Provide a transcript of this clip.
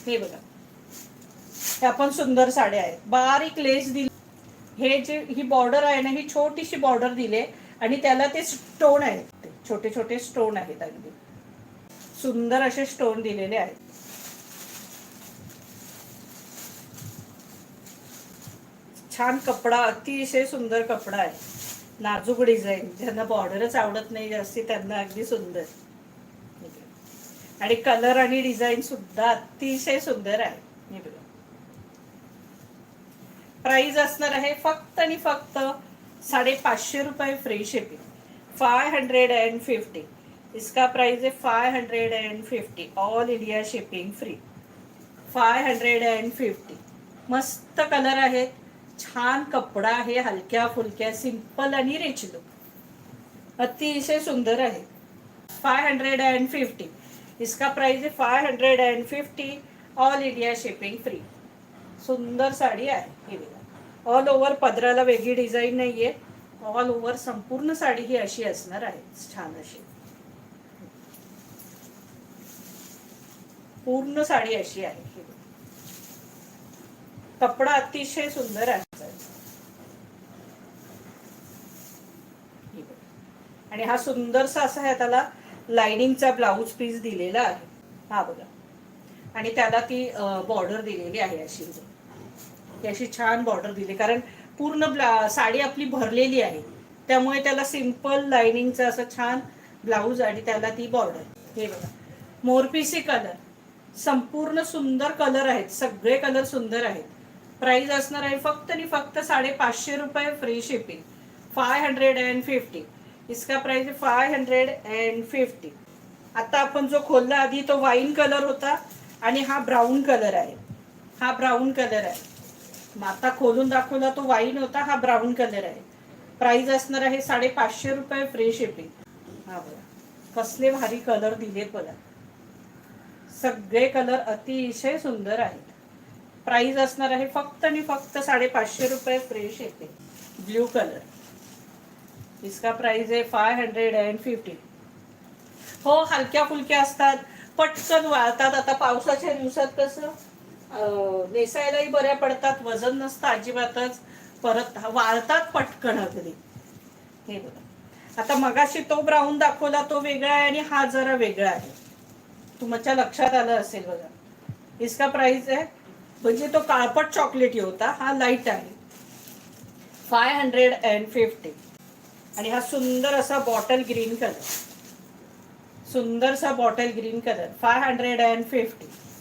हे बघा, ह्या पण सुंदर साड्या आहेत. बारीक लेस दिली. हे जे ही बॉर्डर आहे ना, ही छोटीशी बॉर्डर दिली आणि त्याला ते स्टोन आहेत, ते छोटे छोटे स्टोन आहेत. अगदी सुंदर असे स्टोन दिलेले आहेत. छान कपडा, अतिशय सुंदर कपडा आहे. नाजूक डिझाईन, ज्यांना बॉर्डरच आवडत नाही जास्ती त्यांना अगदी सुंदर. आणि कलर आणि डिझाईन सुद्धा अतिशय सुंदर आहे. हे बघा, प्राइस असणार आहे फक्त आणि फक्त 550 रुपये फ्री शिपिंग. 550. इसका प्राइस है 550. All India shipping free. 550. मस्त कलर आहेत, छान कपडा आहे, हलक्या फुलक्या सिंपल आणि रिच लुक, अतिशय सुंदर आहे. 550. इसका प्राइस है 550. All India shipping free. सुंदर साडी आहे. हे बघा, ऑल ओव्हर पदराला वेगळी डिझाईन नाहीये. ऑल ओव्हर संपूर्ण साडी ही अशी असणार आहे, छान अशी पूर्ण साडी अशी आहे. कपडा अतिशय सुंदर आहे. आणि हा सुंदरसा असा आहे, त्याला लाइनिंगचा ब्लाऊज पीस दिलेला आहे. हा बघा, आणि त्याला ती बॉर्डर दिलेली आहे अशी छान बॉर्डर दिली, कारण पूर्ण साडी आपली भरलेली आहे, त्यामुळे त्याला सिंपल लाइनिंगचा असं छान ब्लाऊज आणि त्याला ती बॉर्डर. हे बघा, मोरपिसी कलर, संपूर्ण सुंदर कलर आहेत, सगळे कलर सुंदर आहेत. प्राइस असणार आहे फक्त आणि फक्त 550 रुपये फ्री शिपिंग. 550. इसका प्राइस है 550. आता आपण जो खोलला आधी तो वाईन कलर होता आणि हा ब्राऊन कलर आहे. हा ब्राऊन कलर आहे. आता खोलून दाखवला तो वाईन होता, हा ब्राऊन कलर आहे. प्राइस असणार आहे 550 रुपये फ्री शिपिंग. हा बघा, कसले भारी कलर दिलेत बघा, सगळे कलर अतिशय सुंदर आहेत. प्राइस असणार आहे फक्त आणि फक्त 550 रुपये फ्री शिपिंग. ब्ल्यू कलर, इसका प्राइस है 550. हो, हलक्या फुलक्या असतात, पटकन वाळतात. आता पावसाच्या दिवसात कसं नेसायलाही बऱ्या पडतात, वजन नसतं अजिबातच, परत वाळतात पटकन अगदी. हे बघा, आता मगाशी तो ब्राऊन दाखवला तो वेगळा आहे आणि हा जरा वेगळा आहे, तुमच्या लक्षात आलं असेल बघा. इसका प्राइस आहे, म्हणजे तो काळपट चॉकलेटी होता, हा लाईट आहे. 550. आणि हा सुंदर असा बॉटल ग्रीन कलर, सुंदरसा बॉटल ग्रीन कलर. 550.